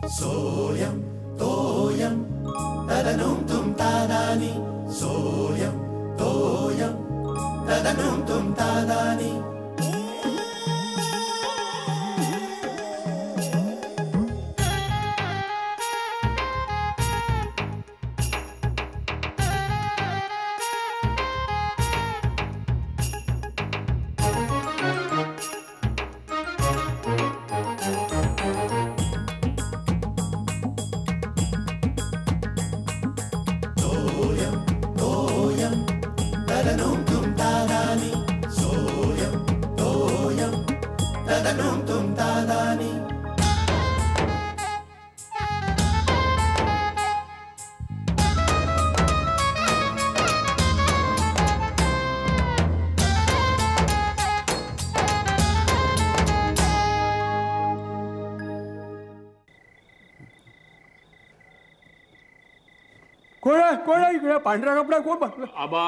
सोयम तोयम तदनुम तुम तादानी सोयम तोयम तदनुम तुम तादानी इकडे पांढरा कपडा कोण बसला? आबा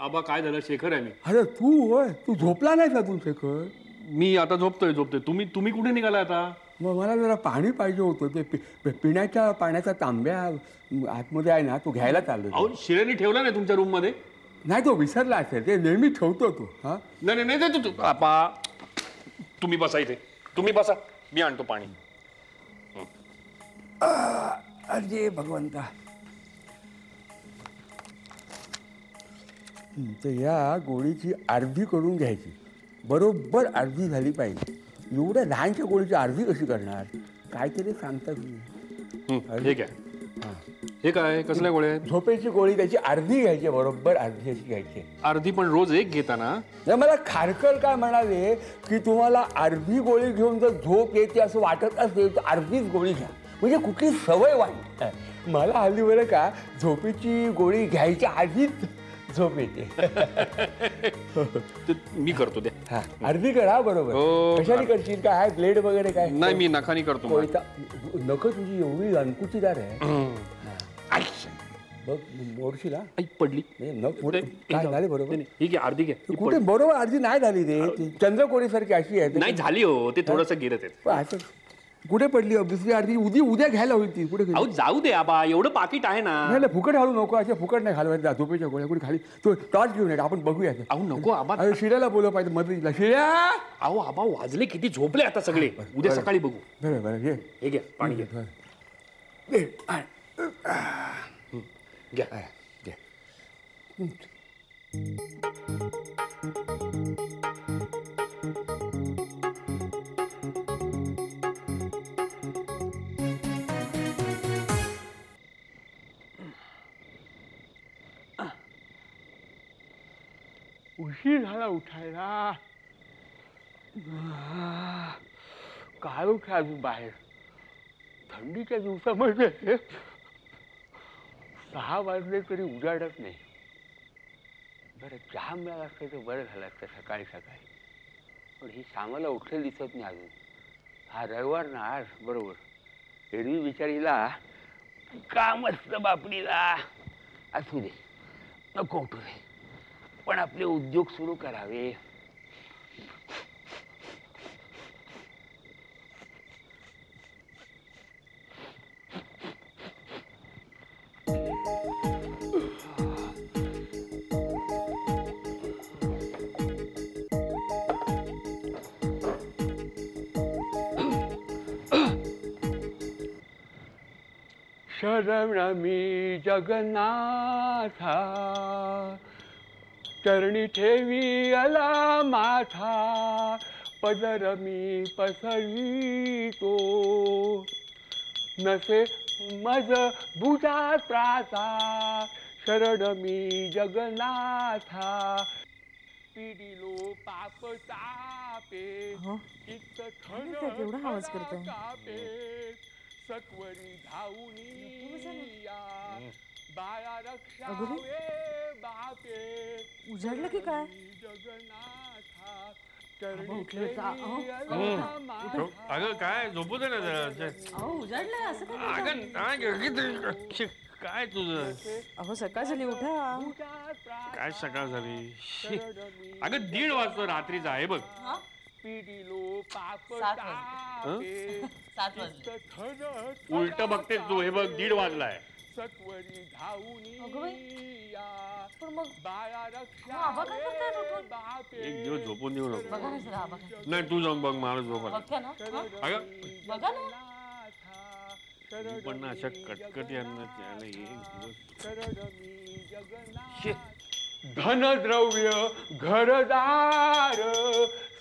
आबा काय झालं? शेखर आहे मी. अरे तू होय, तू झोपला नाही का? तू शेखर, मी आता झोपतोय. तुम्ही कुठे निघाला आता? मग मला जरा पाणी पाहिजे होतं. ते पिण्याच्या पाण्याचा तांब्या आतमध्ये आहे ना, तो घ्यायला चाललो. अहो शिळेने ठेवला नाही तुमच्या रूम मध्ये? नाही, तो विसरला असेल. ते नेहमी ठेवतो तो. हा नाही नाही नाही तू आबा तुम्ही बसा इथे. तुम्ही बसा, मी आणतो पाणी. अरे भगवंता. तर या गोळीची अर्धी करून घ्यायची. बरोबर अर्धी झाली पाहिजे. एवढ्या लहानच्या गोळीची अर्धी कशी करणार? काहीतरी सांगता तुम्ही. हे काय? हे काय कसल्या गोळ्या आहेत? झोपेची गोळी, त्याची अर्धी घ्यायची. बरोबर अर्धी अशी घ्यायची. अर्धी पण रोज एक घेता ना? मला खारकर काय म्हणाले की तुम्हाला अर्धी गोळी घेऊन जर झोप येते असं वाटत असेल तर अर्धीच गोळी घ्या, म्हणजे कुठली सवय वाईट. मला हल्ली बरं का झोपेची गोळी घ्यायच्या आधीच झोप येते. मी करतो ते. हा अर्धी करा. बरोबर. कशाने करशील? काय ब्लेड वगैरे काय? नाही, मी नखानी करतो. नख तुझी एवढी लंकुचीदार आहे. बघ मोडशील. पडली नख काय झाले? बरोबर ठीक आहे, अर्धी घे. कुठे? बरोबर अर्धी नाही झाली. ते चंद्रकोरी सारखी अशी आहे. नाही झाली हो, ते थोडस गिरत आहे. कुठे पडली? दुसरी अर्धी उद्या घ्यायला होईल ती. कुठे? अहो जाऊ दे आबा, एवढं पाकिट आहे ना. नाही फुकट घालू नको. अशा फुकट नाही घालवायचं. झोपेच्या गोळ्या कुठे खाली. तो टॉर्च घेऊन येत, आपण बघूया. अहो नको आबा. अरे शिड्याला बोलव पाहिजे मदतीला. शिड्या. अहो आबा वाजले किती? झोपले आता सगळे. उद्या सकाळी बघू. बरं बरं घे. हे घ्या पाणी घ्या. घ्या. उशीर झाला उठायला. काय उठा अजून बाहेर थंडीच्या दिवसामध्ये. 6 वाजले तरी उजाडत नाही. बरं चहा मिळाला असतं तर बरं झालं असतं सकाळी सकाळी. पण ही सामाला उठले दिसत नाही अजून. हा रविवार ना आज. बरोबर एरवी बिचारीला काम असतं बापडीला. असू दे, नको उठू दे, पण आपले उद्योग सुरू करावे. शरणमी जगन्नाथा चरणी ठेवी अला माथा. पदर मी पसरवितो नसे मज भुजा त्रासा. शरण मी जगन्नाथा पिडिलो पाप तापे. चित्त एवढा आवाज करतोय. सत्वरी धावूनी या बाळा रक्षावे बापे. उजाडलं की काय? जगन्नाथा अगं काय झोपू दे ना जरा. उजाडलंय असं काय तुझं? अहो सकाळ झाली, उठा. काय सकाळ झाली? अगं 1:30 वाजता रात्रीचा आहे बघ. पिडिलो पाप 7 वाजले. 7 वाजले. उलट बघतेस तू, हे बघ 1:30 वाजलाय. सत्वरी धावूनी अगं बाई. या. पण मग बाळा रक्षा आबा काय करतायत उठून? बापे. एक दिवस झोपून देऊ नको. बघा ना जरा आबा काय. नाही तू जाऊन बघ, मला झोप आली. बघते ना हा? अगं बघा ना. तू पण ना अशा कटकटी अन्नाची एक दिवस धनद्रव्य घरदार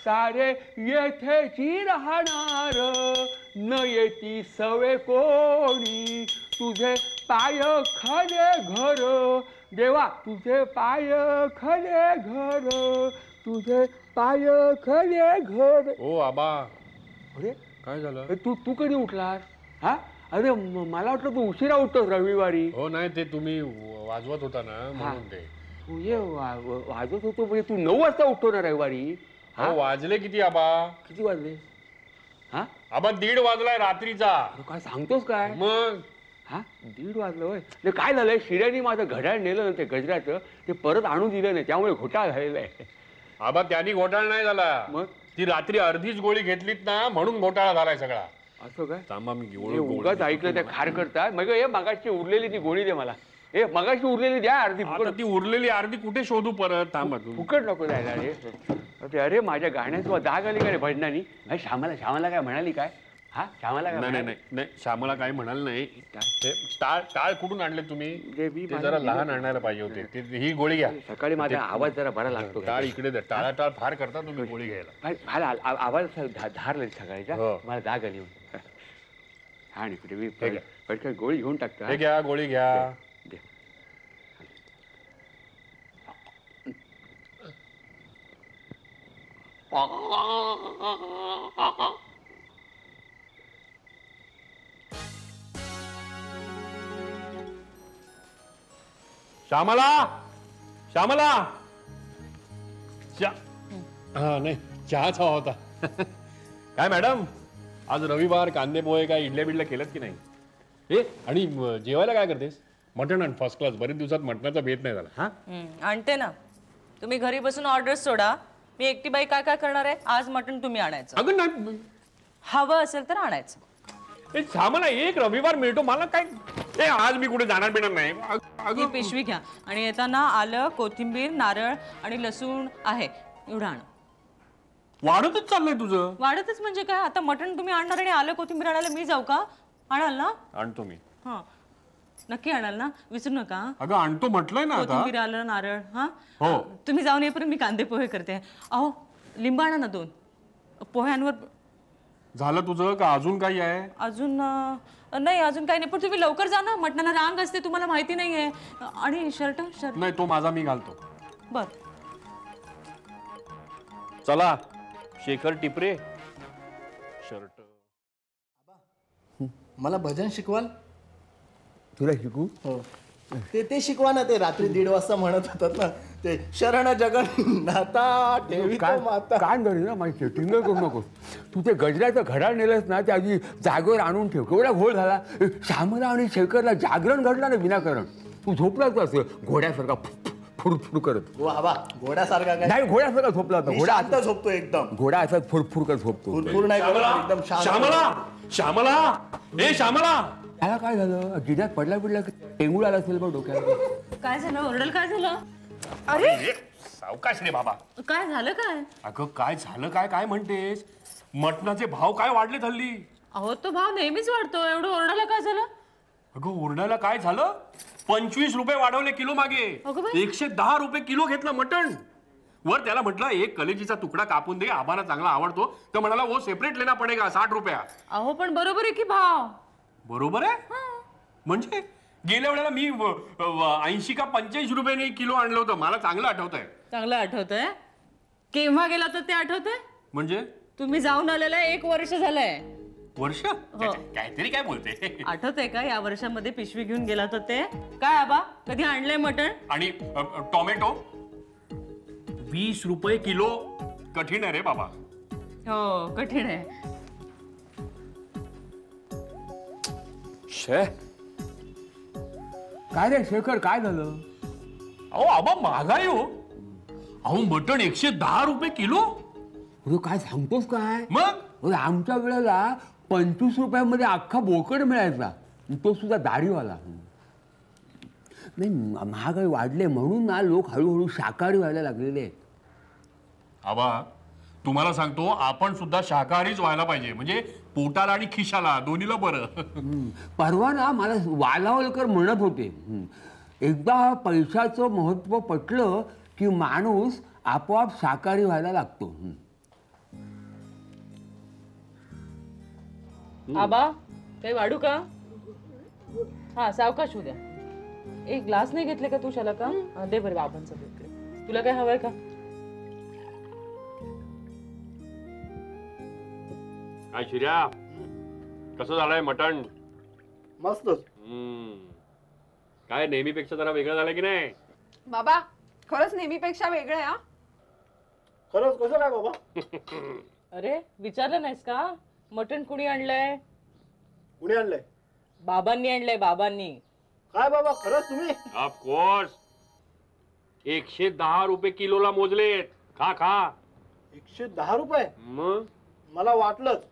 सारे येथेची राहणार न येती सवे कोणी तुझे पाय खरे घर देवा तुझे पाय खरे घर तुझे पाय खरे घर. ओ आबा, अरे काय झालं? तू तू कधी उठलास? हा अरे मला वाटलं तू उशिरा उठतोस रविवारी. हो नाही, ते तुम्ही वाजवत होता ना म्हणून ते. तू ये वाजत होतो म्हणजे तू 9 वाजता उठतो ना रविवारी? हो वाजले किती आबा? किती वाजले? हा आबा 1:30 वाजलाय रात्रीचा. काय सांगतोस काय? मग हा 1:30 वाजलं होय. ते काय झालंय, शिर्यानी माझं घड्याळ नेलं ना ते गजऱ्याचं, ते परत आणून दिलं नाही, त्यामुळे घोटाळा झालेला आहे. आबा त्यांनी घोटाळा नाही झाला. मग ती रात्री अर्धीच गोळी घेतलीत ना म्हणून घोटाळा झालाय सगळा. असं काय? थांबा मी हे उगाच ऐकलं त्या खार करता. मग हे मगाशी उरलेली ती गोळी दे मला. हे मगाशी उरलेली द्या अर्धी. आता ती उरलेली अर्धी कुठे शोधू परत? थांबा तू. फुकट नको जायला रे. ते अरे माझ्या गाण्यात दाग आली का रे भजनानी? भाई श्यामाला काय म्हणाली काय? हा श्यामाला काय नाही म्हणाली? नाही नाही नाही, श्यामला काही म्हणाल नाही. ते टाळ कुठून आणले तुम्ही? ते मी ते जरा लहान आणायला पाहिजे होते. ही गोळी घ्या. सकाळी माझा आवाज जरा बरा लागतो. टाळ इकडे द्या. टाळाटाळ फार करता तुम्ही गोळी घ्यायला. फार आवाज धारला सकाळीचा. हो. मला जाग आली. हा इकडे मी हे घ्या. पटकन गोळी घेऊन टाकतो. हे घ्या गोळी घ्या. दे. श्यामला श्यामला हा नाही चहाच हवा होता. काय मॅडम, आज रविवार, कांदे पोहे काय इडल्या बिडल्या केल्यात की नाही? ए आणि जेवायला काय करतेस? मटण आण फर्स्ट क्लास. बरेच दिवसात मटणाचा भेट नाही झाला. हा आणते ना. तुम्ही घरी बसून ऑर्डर सोडा. मी एकटी बाई काय काय करणार आहे? आज मटण तुम्ही आणायचं. अगं नाही, हवं असेल तर आणायचं. ए श्यामला एक रविवार मिळतो मला. काय ए आज मी कुठे जाणार बिणार नाही. ही पिशवी घ्या आणि येताना आलं, कोथिंबीर, नारळ आणि लसूण आहे एवढं आणा. वाढतच चाललंय तुझं. वाढतच म्हणजे काय? आता मटण तुम्ही आणणार आणि आलं कोथिंबीर आणायला मी जाऊ का? आणाल ना? आणतो मी. हा नक्की आणाल ना? विसरू नका. अगं आणतो म्हटलंय ना आता. कोथिंबीर, आलं, नारळ. हा हो. तुम्ही जाऊन येईपर्यंत मी कांदे पोहे करते. अहो लिंब आणा ना 2. पोह्यांवर झालं तुझं का अजून काही आहे? अजून नाही, अजून काही नाही. पण तुम्ही लवकर जा ना. मटणाला रांग असते, तुम्हाला माहिती नाहीये. आणि शर्ट नाही तो माझा मी घालतो. बर. चला शेखर टिपरे शर्ट. मला भजन शिकवाल? तुला शिकू? हो. ते शिकवा ना. ते रात्री 1:30 वाजता म्हणत होतात ना, ते शरण जगन्नाथा ठेवितो माता. काय झाली ना माझी टिंगल करू नकोस. तू ते गजऱ्याचं घड्याळ नेलंस ना, त्या आधी जागेवर आणून ठेव. केवढा घोळ झाला. श्यामला आणि शेखरला जागरण घडलं ना विनाकारण. तू झोपलाच का असं घोड्यासारखा फुरफुर करत? वा घोड्यासारखा काय? नाही घोड्यासारखा झोपला होता. घोडा आता झोपतो एकदम. घोडा असा फुरफुर करत झोपतो. फुरफुर नाही करत, एकदम शांत. श्यामला ए श्यामला त्याला काय झालं? गिड्यात पडला टेंगूळ आला असेल बघ डोक्याला. काय झालं? ओरडल काय झालं? अरे सावकाश रे बाबा. काय झालं काय? अगं काय झालं काय? काय म्हणतेस? मटणाचे भाव काय वाढले हल्ली? अहो तो भाव नेहमीच वाढतो. एवढं ओरडायला काय झालं? अगं ओरडायला काय झालं? 25 रुपये वाढवले किलो मागे. अगं बाई. 110 रुपये किलो घेतलं मटण. वर त्याला म्हटलं एक कलेजीचा तुकडा कापून दे, आम्हाला चांगला आवडतो. तर म्हणाला वो सेपरेट लेना पडेगा 60 रुपया. अहो पण बरोबर आहे की भाव. बरोबर आहे म्हणजे गेल्या वेळेला मी 80 का 85 रुपयाने किलो आणलं होतं. मला चांगलं आठवत आहे. चांगलं आठवतंय? केव्हा गेला तर ते आठवतंय? म्हणजे तुम्ही जाऊन आलेलं 1 वर्ष झालंय. वर्ष? काहीतरी काय बोलते. आठवतंय का या वर्षामध्ये पिशवी घेऊन गेला तर ते? काय आबा कधी आणलंय मटण? आणि टोमॅटो 20 रुपये किलो. कठीण आहे रे बाबा. हो कठीण आहे. काय रे शेखर काय झालं? अहो आबा महागाई हो. अहो मटण 110 रुपये किलो. अरे काय सांगतोस काय? मग अरे आमच्या वेळेला 25 रुपयामध्ये अख्खा बोकड मिळायचा, तो सुद्धा दाढीवाला. नाही महागाई वाढले म्हणून ना लोक हळूहळू शाकाहारी व्हायला लागलेले आहेत. आबा तुम्हाला सांगतो, आपण सुद्धा शाकाहारीच व्हायला पाहिजे, म्हणजे पोटाला आणि खिशाला दोन्हीला बरं. परवा ना मला वालावलकर म्हणत होते, एकदा पैशाचं महत्व पटलं की माणूस आपोआप शाकाहारी व्हायला लागतो. आबा काही वाढू का? हा सावकाश होऊ द्या. एक ग्लास नाही घेतले का तू शाला का? दे बरं बाबांचं इकडे. तुला काय हवंय का? काय शिर्या, कसं झालंय मटण? मस्तच. काय नेहमीपेक्षा जरा वेगळं झालं की नाही? बाबा खरंच नेहमीपेक्षा वेगळं आहे. खरंच कसं काय बाबा? अरे विचारलं नाहीस का मटण कुणी आणलंय? कुणी आणलंय? बाबांनी आणलंय, बाबांनी. काय बाबा खरंच तुम्ही? ऑफकोर्स. 110 रुपये किलोला मोजलेत. खा खा. 110 रुपये? मग मला वाटलंच.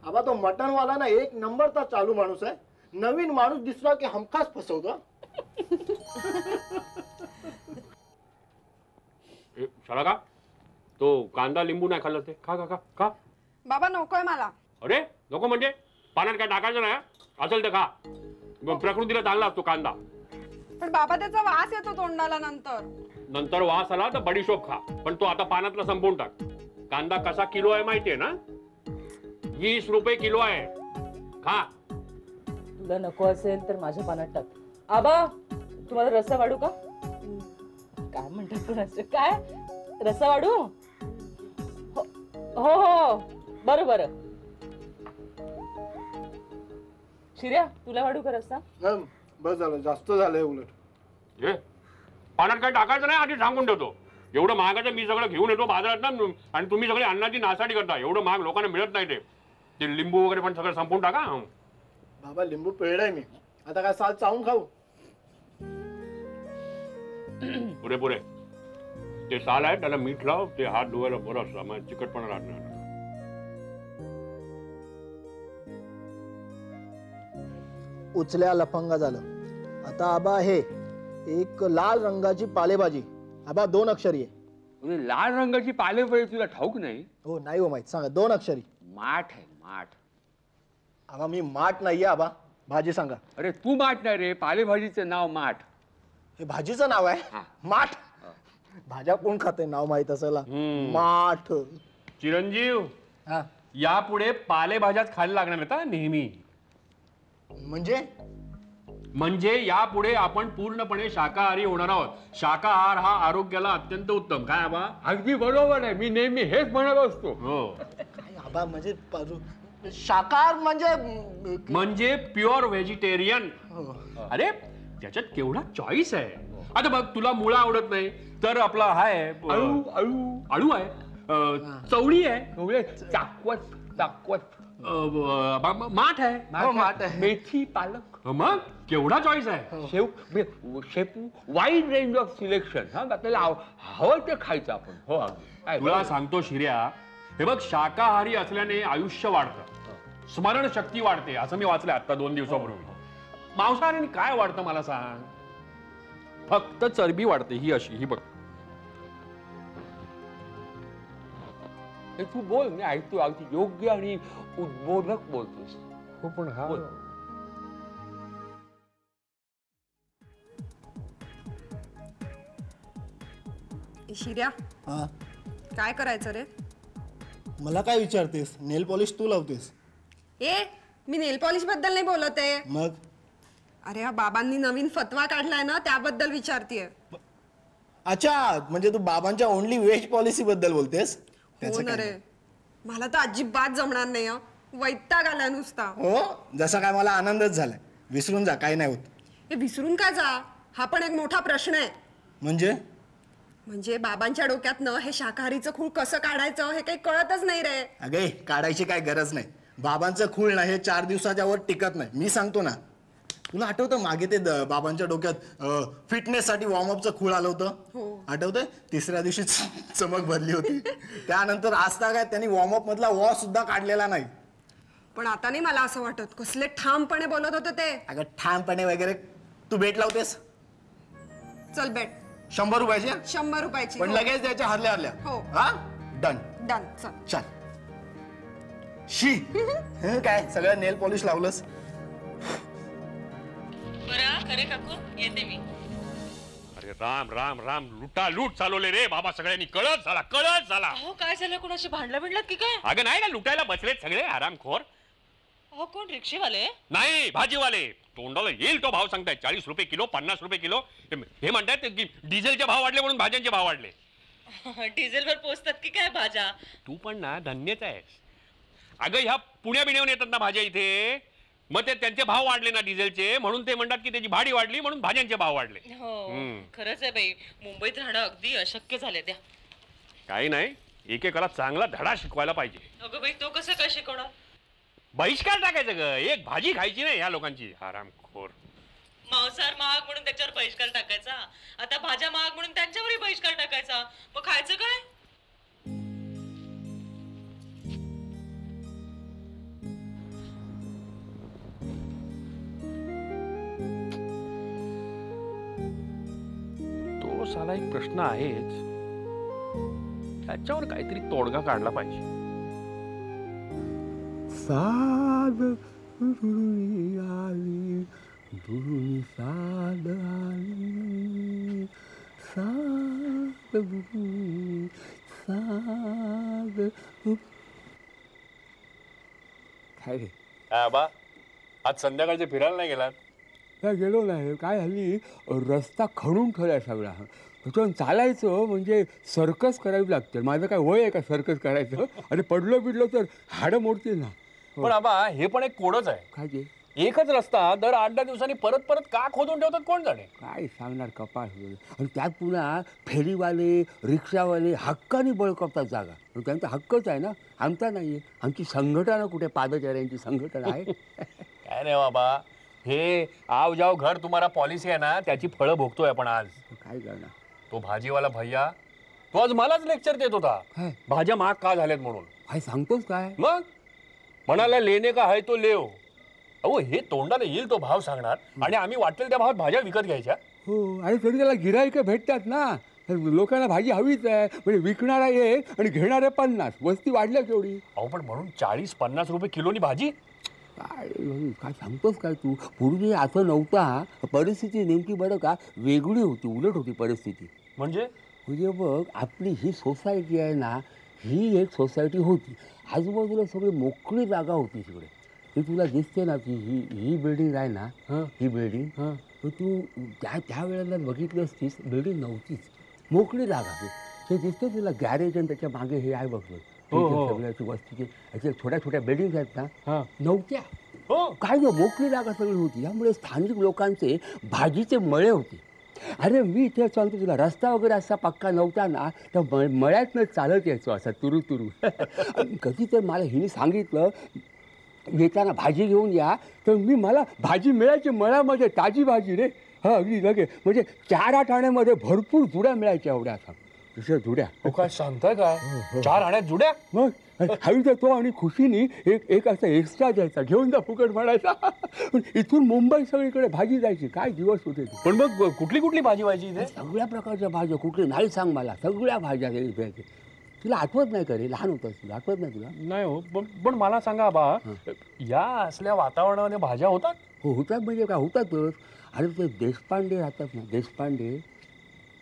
आबा तो मटणवाला ना एक नंबरचा चालू माणूस आहे. नवीन माणूस दिसला की हमखास फसवतो. शाळा का तो कांदा लिंबू नाही खाल्लं ते? खा खा खा खा. बाबा नकोय मला. अरे नको म्हणजे? पाण्यात काय टाकायचं नाही? असेल तर खा. प्रकृतीला चांगला असतो कांदा. पण बाबा त्याचा वास येतो तोंडाला नंतर. नंतर वास आला तर बडीशोप खा, पण तो आता पाण्यातला संपवून टाक. कांदा कसा किलो आहे माहितीये ना? 20 रुपये किलो आहे. खा. तुला नको असेल तर माझ्या पानात टाक. आबा तुम्हाला रस्सा वाढू का? काय म्हणतात कोणाचं? काय रस्सा वाढू? हो हो बरं बरं. शिर्या तुला वाढू का रस्सा? बस झालं, जास्त झालंय उलट. पाण्यात काय टाकायचं नाही आधी सांगून ठेवतो. एवढं महागाचं मी सगळं घेऊन येतो बाजारात ना, आणि तुम्ही सगळे अन्नाची नासाडी करता. एवढं महाग लोकांना मिळत नाही. ते लिंबू वगैरे पण सगळं संपवून टाका. बाबा लिंबू पिळलाय मी, आता काय साल चावून खाऊ? पुरे पुरे. ते साल आहे त्याला मीठ लाव, ते हात धुवायला बरं असतं, मग चिकटपणा राहत नाही. उचल्या लफंगा झालं. आता आबा हे एक लाल रंगाची पालेभाजी. आबा 2 अक्षरी आहे. लाल रंगाची पालेभाजी तुला ठाऊक नाही? हो नाही हो माहित. सांगा. 2 अक्षरी. माठ आहे माठ. आबा मी माठ नाहीये आबा. भाजी सांगा. अरे तू माठ नाही रे, पालेभाजीचं नाव माठ. हे भाजीचं नाव आहे? माठ. भाज्या कोण खाते नाव माहित असायला? माठ. चिरंजीव, हा यापुढे पालेभाज्याच खायला लागणार आहेत हा नेहमी. म्हणजे यापुढे आपण पूर्णपणे शाकाहारी होणार आहोत. शाकाहार हा आरोग्याला अत्यंत उत्तम. काय आबा? अगदी बरोबर आहे. मी नेहमी हेच म्हणत असतो. हो. आबा म्हणजे शाकाहार म्हणजे प्युअर व्हेजिटेरियन. अरे त्याच्यात केवढा चॉईस आहे. आता बघ, तुला मुळा आवडत नाही तर आपला हाय अळू अळू आळू आहे, चवळी आहे, चाकवत चाकवत माठ आहे, मेथी पालक. मग केवढा चॉईस आहे. शेपू वाईड रेंज ऑफ सिलेक्शन. हा आपल्याला हवं ते खायचं आपण. हो तुला सांगतो शिर्या, हे बघ शाकाहारी असल्याने आयुष्य वाढतं, स्मरणशक्ती वाढते, असं मी वाचलंय आता 2 दिवसापूर्वी. मांसाहारी काय वाढतं मला सांग? फक्त चरबी वाढते. ही अशी, ही बघ. तू बोल, मी ऐकतो. अगदी योग्य आणि उद्बोधक बोलतोस. हो पण हा शिर्या हा काय करायचं रे? मला काय विचारतेस? नेल पॉलिश तू लावतेस. मी नेल पॉलिश बद्दल नाही बोलत आहे. मग अरे हा बाबांनी नवीन फतवा काढलाय ना त्याबद्दल विचारतीये. अच्छा, म्हणजे तू बाबांच्या ओनली वेज पॉलिसी बद्दल बोलतेस? हो ना रे, मला तर अजिबात जमणार नाही. वैताग आलाय नुसता. हो, जसा काय मला आनंदच झालाय. विसरून जा, काही नाही होत. हे विसरून का जा? हा पण एक मोठा प्रश्न आहे. म्हणजे बाबांच्या डोक्यातनं हे शाकाहारीचं खूळ कसं काढायचं हे काही कळतच नाही रे. अगे काढायची काय गरज नाही. बाबांचं खूळ ना हे 4 दिवसाच्या वर टिकत नाही. मी सांगतो ना. तुला आठवतं मागे ते बाबांच्या डोक्यात फिटनेस साठी वॉर्मअपचं खूळ आलं होतं? आठवतंय? तिसऱ्या दिवशी चमक भरली होती. त्यानंतर आजता काय त्यांनी वॉर्मअप मधला वॉ सुद्धा काढलेला नाही. पण आता नाही मला असं वाटत, कसले ठामपणे बोलत होते ते. अगं ठामपणे वगैरे. तू बेट लावतेस? चल बेट. 100 रुपयाची? 100 रुपयाची. पण लगेच द्यायच्या हरल्या. हो. हा डन. डन. चल. चल. शी काय सगळं नेल पॉलिश लावलंस? बरं खरे काकू येते मी. अरे राम राम राम, लूट चालवले रे बाबा सगळ्यांनी. कळत झाला. अहो काय झालं, कोणाशी भांडलं बिंडलात की काय? अगं नाही ना, लुटायला बसलेत सगळे आरामखोर. अहो कोण, रिक्षेवाले? नाही, भाजीवाले. तोंडाला येईल तो भाव सांगतायत. 40 रुपये किलो, 50 रुपये किलो. हे म्हणतायत की डिझेलचे भाव वाढले म्हणून भाज्यांचे भाव वाढले. डिझेलवर पोचतात की काय भाज्या? तू पण ना धन्यच आहेस. अगं ह्या पुण्या बिण्याहून येतात ना भाज्या इथे, मग ते त्यांचे भाव वाढले ना डिझेलचे, म्हणून ते म्हणतात की त्याची भाडी वाढली म्हणून भाज्यांचे भाव वाढले. हो खरंच आहे बाई, मुंबईत राहणं अगदी अशक्य झाले त्या. काही नाही, एकेकाला चांगला धडा शिकवायला पाहिजे. अगं बाई, तो कसं काय शिकवणार? बहिष्कार टाकायचं ग, एक भाजी खायची नाही ह्या लोकांची. आरामखोर. मांसाहार महाग म्हणून त्याच्यावर बहिष्कार टाकायचा, आता भाज्या महाग म्हणून त्यांच्यावरही बहिष्कार टाकायचा, मग खायचं काय? तो साला एक प्रश्न आहेच, त्याच्यावर काहीतरी तोडगा काढला पाहिजे. साद आली दुरुनी साद आली साद साद. काय रे बा आज संध्याकाळचे फिरायला नाही गेलात? काय गेलो नाही. काय हल्ली रस्ता खणून ठेवलाय सगळा, त्याच्यावर चालायचं म्हणजे सर्कस करावी लागते. माझं काय वय आहे का सर्कस करायचं? अरे पडलो बिडलो तर हाडं मोडतील ना. पण आबा हे पण एक कोडच आहे. काय ते? एकच रस्ता दर 8-10 दिवसांनी परत परत का खोदून ठेवतात कोण जाणे. काय सांगणार कपाळ. आणि त्यात पुन्हा फेरीवाले रिक्षावाले हक्काने बळकावतात जागा. त्यांचा हक्कच आहे ना, आमचा नाही आहे. आमची संघटना कुठे, पादचाऱ्यांची संघटना आहे? काय नाही बाबा, हे आव जाव घर तुम्हाला पॉलिसी आहे ना, त्याची फळं भोगतोय आपण आज. काय करणार? तो भाजीवाला भैया तो आज मलाच लेक्चर देत होता, काय भाज्या महाग का झाल्यात म्हणून. काय सांगतोस काय? मग म्हणाला लेने का है तो लेव. अहो हे तोंडाला येईल तो भाव सांगणार आणि आम्ही वाटेल त्या भावात भाज्या विकत घ्यायच्या. हो, आणि तरी त्याला गिराईकं भेटतात ना. लोकांना भाजी हवीच आहे, म्हणजे विकणारा एक आणि घेणारे 50. वस्ती वाढल्या केवढी. अहो पण म्हणून 40-50 रुपये किलोनी भाजी. काय काय सांगतोस काय तू? पूर्वी असं नव्हता. परिस्थिती नेमकी बरं का वेगळी होती, उलट होती परिस्थिती. म्हणजे बघ, आपली ही सोसायटी आहे ना, ही एक सोसायटी होती. आजूबाजूला सगळी मोकळी जागा होती तिकडे. ती तुला दिसते ना, ती ही बिल्डिंग आहे ना, ही बिल्डिंग. तर तू त्या वेळेला बघितली असतीस, बिल्डिंग नव्हतीच, मोकळी जागा. ते दिसते तुला गॅरेज आणि त्याच्या मागे हे आहे बघ सगळ्याची वस्तीची अशा छोट्या छोट्या बिल्डिंग आहेत ना, नव्हत्या. काय मोकळी जागा सगळी होती. त्यामुळे स्थानिक लोकांचे भाजीचे मळे होते. अरे मी इथे सांगतो तुला, रस्ता वगैरे असा पक्का नव्हता ना, तर मळ्यातनं चालत यायचो असा तुरू तुरू. कधी तर मला हिने सांगितलं येताना भाजी घेऊन या, तर मला भाजी मिळायची मळ्यामध्ये, ताजी भाजी रे. हा अगदी लगे, म्हणजे 4-8 आण्यामध्ये भरपूर जुड्या मिळायच्या. एवढ्या असा तशा जुड्या. काय सांगताय काय? 4 आण्यात जुड्या? मग हवी तर तो आणि खुशीनी एक असा एक्स्ट्रा द्यायचा, घेऊन जा फुकट म्हणायचा. इथून मुंबई सगळीकडे भाजी जायची. काय दिवस होते ते. पण मग कुठली कुठली भाजी व्हायची इथे? सगळ्या प्रकारच्या भाज्या. कुठली नाही सांग मला, सगळ्या भाज्या इथे. तुला आठवत नाही का रे? लहान होतास तुला, आठवत नाही तुला? नाही हो, पण मला सांगा बा, या असल्या वातावरणामध्ये भाज्या होतात? हो होतात, म्हणजे काय होतातच. अरे ते देशपांडे राहतात ना, देशपांडे,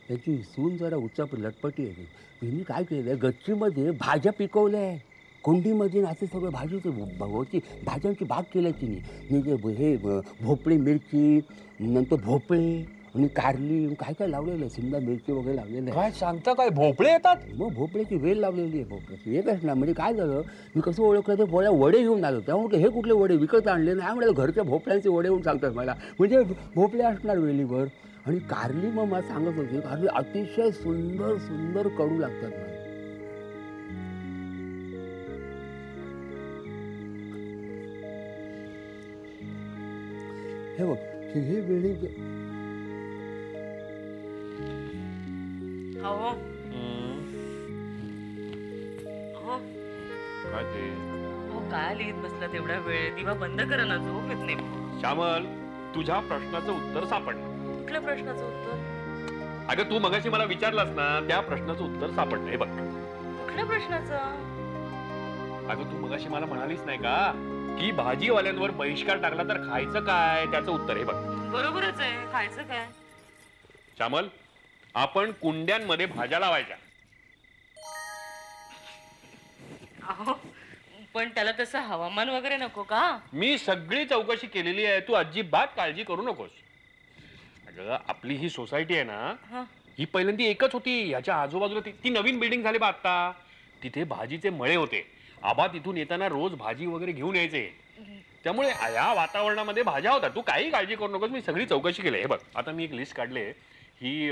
त्याची सून जरा उच्चाप लटपटी आहे. त्यांनी काय केलं, गच्चीमध्ये भाज्या पिकवल्या आहे कोंडीमध्ये. असे सगळं भाजीची भाज्यांची बाग केली तिने. म्हणजे हे भोपळी, मिरची, नंतर भोपळे आणि कारली, काय काय लावलेलं आहे, शिमला मिरची वगैरे लावलेलं आहे. काय सांगता काय? भोपळे येतात? मग भोपळ्याची वेल लावलेली आहे. भोपळ्याची येतच ना. म्हणजे काय झालं, मी कसं ओळखलं, ते पोळ्या वडे घेऊन आलो. त्यामुळे हे कुठले वडे विकत आणले नाही, म्हणजे घरच्या भोपळ्यांचे वडे होऊन सांगतात मला. म्हणजे भोपळे असणार वेलीवर. आणि कारली मग मला सांगत होती, कारली अतिशय सुंदर सुंदर कडू लागतात मला. हे बघ, हे वेळी अहो अहो काय ते अहो काय लिहित बसला तेवढा वेळ? दिवा बंद करा ना, झोप येत नाही. श्यामल, तुझ्या प्रश्नाचं उत्तर सापडलं. कुठल्या प्रश्नाचं उत्तर? अगं तू मगाशी मला विचारलास ना, त्या प्रश्नाचं उत्तर सापडलं. हे बघ. कुठल्या प्रश्नाचं? अगं तू मगाशी मला म्हणालीस नाही का की भाजीवाल्यांवर बहिष्कार टाकला तर खायचं काय, त्याचं उत्तर हे बघ. बरोबरच आहे, खायचं काय? श्यामल, आपण कुंड्यांमध्ये भाज्या लावायच्या. अहो पण त्याला तसं हवामान वगैरे नको का? मी सगळी चौकशी केलेली आहे, तू अजिबात काळजी करू नकोस. अगं आपली ही सोसायटी आहे ना, ही पहिल्यांदा एकच होती. याच्या आजूबाजूला ती नवीन बिल्डिंग झाली बा आता. तिथे भाजीचे मळे होते. आबा तिथून येताना रोज भाजी वगैरे घेऊन यायचे. त्यामुळे या वातावरणामध्ये भाज्या होतात. तू काही काळजी करू नकोस, मी सगळी चौकशी केली. हे बघ, आता मी एक लिस्ट काढले. ही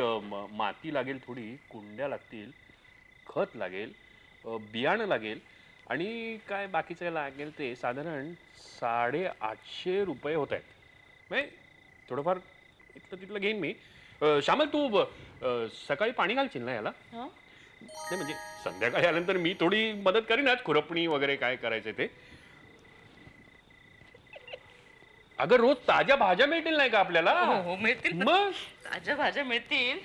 माती लागेल, थोडी कुंड्या लागतील, खत लागेल, बियाणं लागेल आणि काय बाकीचं लागेल ते साधारण 850 रुपये होत आहेत. म्हणजे थोडंफार इथलं तिथलं घेईन मी. श्यामल, तू सकाळी पाणी घालशील ना याला? नाही म्हणजे संध्याकाळी आल्यानंतर मी थोडी मदत करीन आज, खुरपणी वगैरे काय करायचं ते. अगं रोज ताज्या भाज्या मिळतील नाही का आपल्याला? हो मिळतील, मग ताज्या भाज्या मिळतील.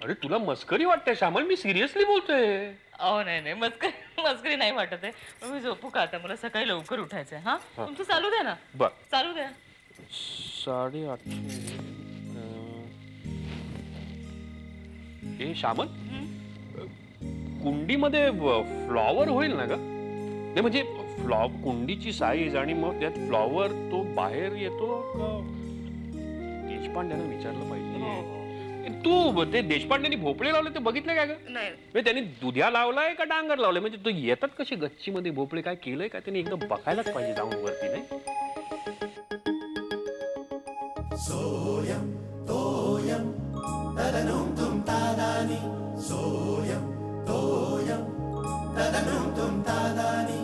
अरे तुला मस्करी वाटते श्यामल, मी सिरियसली बोलतोय. अहो नाही मस्करी नाही वाटत आहे. मग मी झोपू का आता? मला सकाळी लवकर उठायचंय. हा तुमचं चालू द्या ना. बर, चालू द्या. 850. ए श्यामल, कुंडीमध्ये फ्लॉवर होईल ना ग? नाही म्हणजे कुंडीची साईज आणि मग त्यात फ्लॉवर तो बाहेर येतो का? देशपांड्यानं विचारलं पाहिजे. तू ते देशपांड्यांनी भोपळे लावले ते बघितले काय ग? नाही. त्यांनी दुध्या लावलाय का डांगर लावलाय? म्हणजे तो येतात कशी गच्चीमध्ये भोपळे, काय केलंय का त्यांनी? एकदा बघायलाच पाहिजे जाऊन वरती. नाही सोयम तोयम तदनुम तुम तादानी सोयम तोयम तदनुम तुम तादानी